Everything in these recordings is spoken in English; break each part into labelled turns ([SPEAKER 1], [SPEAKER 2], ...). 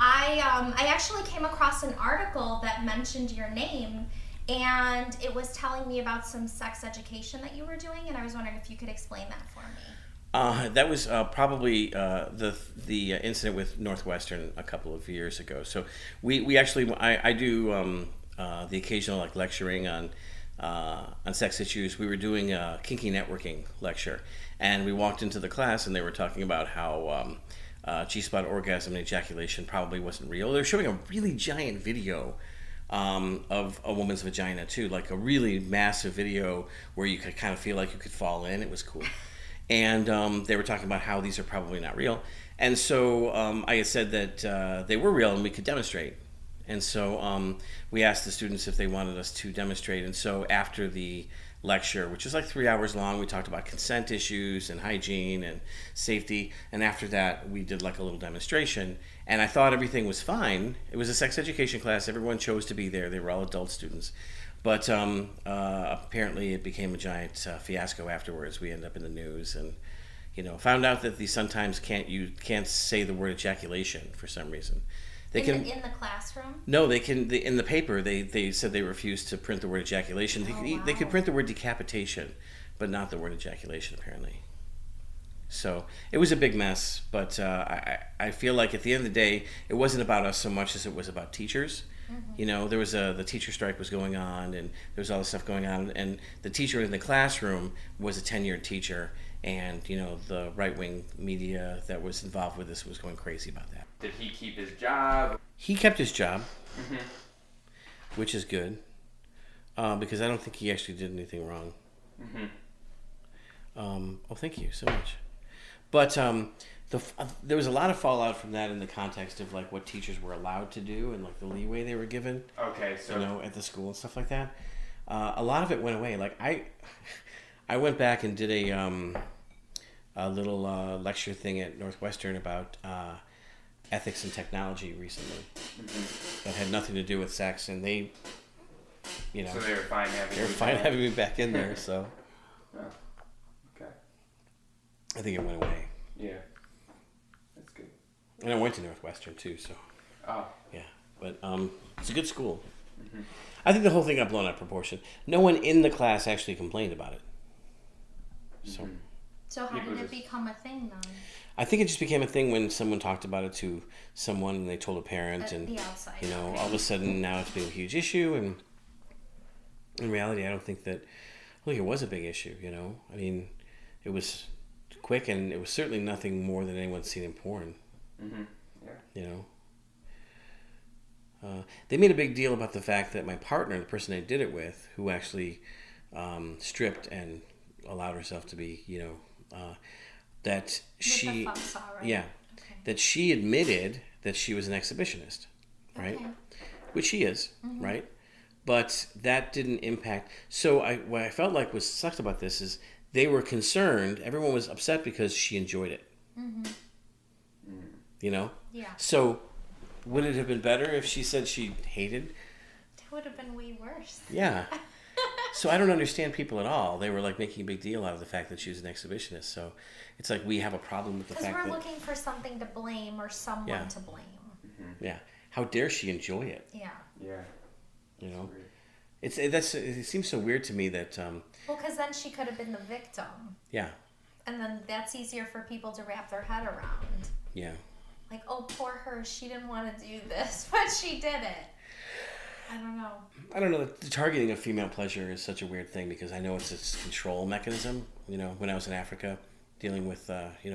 [SPEAKER 1] I actually came across an article that mentioned your name, and it was telling me about some sex education that you were doing, and I was wondering if you could explain that for me.
[SPEAKER 2] That was probably the incident with Northwestern a couple of years ago. So we actually I do the occasional like lecturing on sex issues. We were doing a kinky networking lecture, and we walked into the class and they were talking about how G-spot orgasm and ejaculation probably wasn't real. They were showing a really giant video of a woman's vagina too, like a really massive video where you could kind of feel like you could fall in. It was cool. And they were talking about how these are probably not real. And so I had said that they were real and we could demonstrate. And so we asked the students if they wanted us to demonstrate. And so after the lecture, which was like 3 hours long, we talked about consent issues and hygiene and safety. And after that, we did like a little demonstration. And I thought everything was fine. It was a sex education class. Everyone chose to be there. They were all adult students. But apparently it became a giant fiasco afterwards. We ended up in the news and, found out that they sometimes can't say the word ejaculation for some reason. They can
[SPEAKER 1] in the classroom?
[SPEAKER 2] No, they can. In the paper, they said they refused to print the word ejaculation. They could print the word decapitation, but not the word ejaculation apparently. So it was a big mess. But I feel like at the end of the day, it wasn't about us so much as it was about teachers. Mm-hmm. There was the teacher strike was going on, and there was all this stuff going on, and the teacher in the classroom was a tenured teacher, and the right-wing media that was involved with this was going crazy about that.
[SPEAKER 3] Did he keep his job?
[SPEAKER 2] He kept his job,
[SPEAKER 3] Mm-hmm.
[SPEAKER 2] which is good, because I don't think he actually did anything wrong.
[SPEAKER 3] Mm-hmm.
[SPEAKER 2] Thank you so much. But there was a lot of fallout from that in the context of like what teachers were allowed to do and like the leeway they were given.
[SPEAKER 3] Okay, so
[SPEAKER 2] at the school and stuff like that. A lot of it went away. Like I went back and did a little lecture thing at Northwestern about ethics and technology recently.
[SPEAKER 3] Mm-hmm.
[SPEAKER 2] That had nothing to do with sex, and they,
[SPEAKER 3] So they were fine having
[SPEAKER 2] they were
[SPEAKER 3] you
[SPEAKER 2] fine
[SPEAKER 3] back?
[SPEAKER 2] having me back in there. So
[SPEAKER 3] Oh, okay.
[SPEAKER 2] I think it went away.
[SPEAKER 3] Yeah. That's good.
[SPEAKER 2] And I went to Northwestern too. So
[SPEAKER 3] Oh.
[SPEAKER 2] yeah, but it's a good school.
[SPEAKER 3] Mm-hmm.
[SPEAKER 2] I think the whole thing got blown out of proportion. No one in the class actually complained about it. So.
[SPEAKER 3] Mm-hmm.
[SPEAKER 1] So how
[SPEAKER 3] People
[SPEAKER 1] did it
[SPEAKER 3] just-
[SPEAKER 1] become a thing then?
[SPEAKER 2] I think it just became a thing when someone talked about it to someone and they told a parent, and
[SPEAKER 1] The outside.
[SPEAKER 2] all of a sudden now it's been a huge issue. And in reality, I don't think it was a big issue. I mean, it was quick, and it was certainly nothing more than anyone's seen in porn.
[SPEAKER 3] Mm-hmm. Yeah.
[SPEAKER 2] They made a big deal about the fact that my partner, the person I did it with, who actually stripped and allowed herself to be, that she,
[SPEAKER 1] the fucksaw, right?
[SPEAKER 2] yeah,
[SPEAKER 1] Okay.
[SPEAKER 2] that she admitted that she was an exhibitionist, right?
[SPEAKER 1] Okay.
[SPEAKER 2] Which she is, right? But that didn't impact. So what I felt like was sucked about this is they were concerned. Everyone was upset because she enjoyed it.
[SPEAKER 1] Mm-hmm. Yeah.
[SPEAKER 2] So would it have been better if she said she hated?
[SPEAKER 1] That would have been way worse.
[SPEAKER 2] Yeah. So I don't understand people at all. They were like making a big deal out of the fact that she was an exhibitionist. So it's like we have a problem with the
[SPEAKER 1] Because
[SPEAKER 2] fact
[SPEAKER 1] we're
[SPEAKER 2] that
[SPEAKER 1] looking for something to blame or someone
[SPEAKER 2] Yeah.
[SPEAKER 1] to blame.
[SPEAKER 2] yeah, how dare she enjoy it?
[SPEAKER 1] Yeah.
[SPEAKER 3] Yeah.
[SPEAKER 2] It seems so weird to me that
[SPEAKER 1] Well, because then she could have been the victim.
[SPEAKER 2] yeah,
[SPEAKER 1] And then that's easier for people to wrap their head around.
[SPEAKER 2] yeah.
[SPEAKER 1] Like, oh, poor her, she didn't want to do this, but she did it. I don't know.
[SPEAKER 2] The targeting of female pleasure is such a weird thing because I know it's a control mechanism. When I was in Africa, dealing with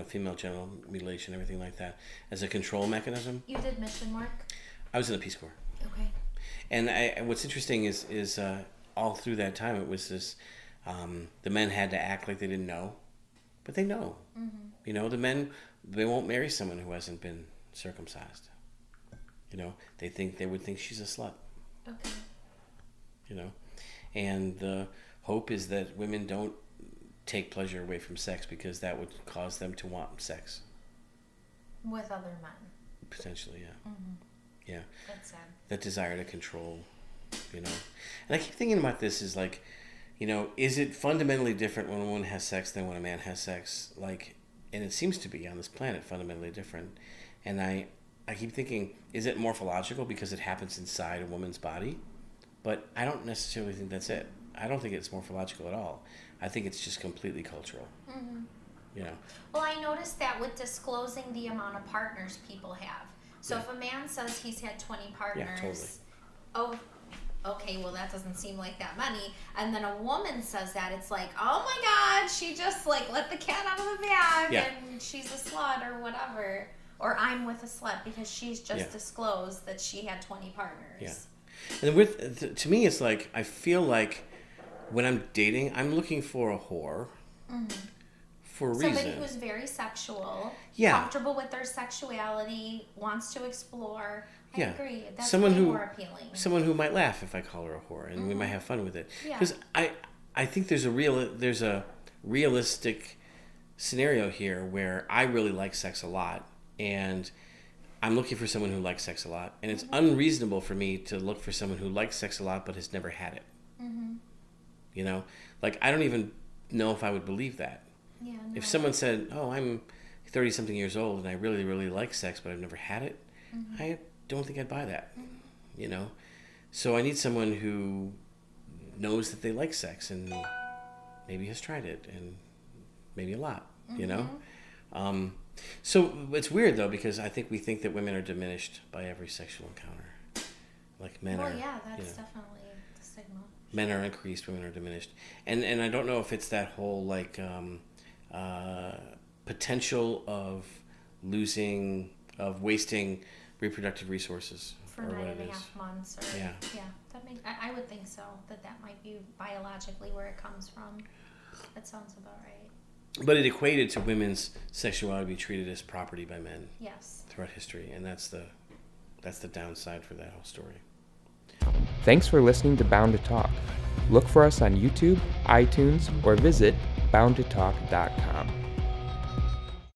[SPEAKER 2] female genital mutilation, everything like that, as a control mechanism.
[SPEAKER 1] You did mission work?
[SPEAKER 2] I was in the Peace Corps,
[SPEAKER 1] Okay.
[SPEAKER 2] and what's interesting is all through that time it was this: the men had to act like they didn't know, but they know. Mm-hmm. The men, they won't marry someone who hasn't been circumcised. They would think she's a slut.
[SPEAKER 1] Okay.
[SPEAKER 2] And the hope is that women don't take pleasure away from sex because that would cause them to want sex.
[SPEAKER 1] With other men.
[SPEAKER 2] Potentially, yeah.
[SPEAKER 1] Mm-hmm.
[SPEAKER 2] Yeah.
[SPEAKER 1] That's sad.
[SPEAKER 2] That desire to control, And I keep thinking about this is like, is it fundamentally different when a woman has sex than when a man has sex? And it seems to be on this planet fundamentally different. And I keep thinking, is it morphological because it happens inside a woman's body? But I don't necessarily think that's it. I don't think it's morphological at all. I think it's just completely cultural.
[SPEAKER 1] Mm-hmm.
[SPEAKER 2] You know.
[SPEAKER 1] Well, I noticed that with disclosing the amount of partners people have. So if a man says he's had 20 partners, oh, okay, well that doesn't seem like that many. And then a woman says that, it's like, oh my God, she just like let the cat out of the bag and she's a slut or whatever. Or I'm with a slut because she's just disclosed that she had 20 partners.
[SPEAKER 2] Yeah. And to me, it's like, I feel like when I'm dating, I'm looking for a whore. Mm-hmm. For a reason.
[SPEAKER 1] Somebody who's very sexual, comfortable with their sexuality, wants to explore. I agree. That's way more appealing.
[SPEAKER 2] Someone who might laugh if I call her a whore, and we might have fun with it. Because I think there's a realistic scenario here where I really like sex a lot, and I'm looking for someone who likes sex a lot, and it's unreasonable for me to look for someone who likes sex a lot but has never had it. Mm-hmm. You know, like I don't even know if I would believe that. Yeah, no. If someone said, "Oh, I'm 30-something years old and I really, really like sex, but I've never had it," I don't think I'd buy that. You know, so I need someone who knows that they like sex and maybe has tried it and maybe a lot. You know, so it's weird though because I think we think that women are diminished by every sexual encounter, like men are.
[SPEAKER 1] Well, yeah, that's definitely the signal.
[SPEAKER 2] Men are increased, women are diminished, and I don't know if it's that whole like. Potential of wasting reproductive resources
[SPEAKER 1] for 9.5 months. Or, that makes. I would think so. That might be biologically where it comes from. That sounds about right.
[SPEAKER 2] But it equated to women's sexuality be treated as property by men.
[SPEAKER 1] Yes.
[SPEAKER 2] Throughout history, and that's the downside for that whole story.
[SPEAKER 4] Thanks for listening to Bound to Talk. Look for us on YouTube, iTunes, or visit boundtotalk.com.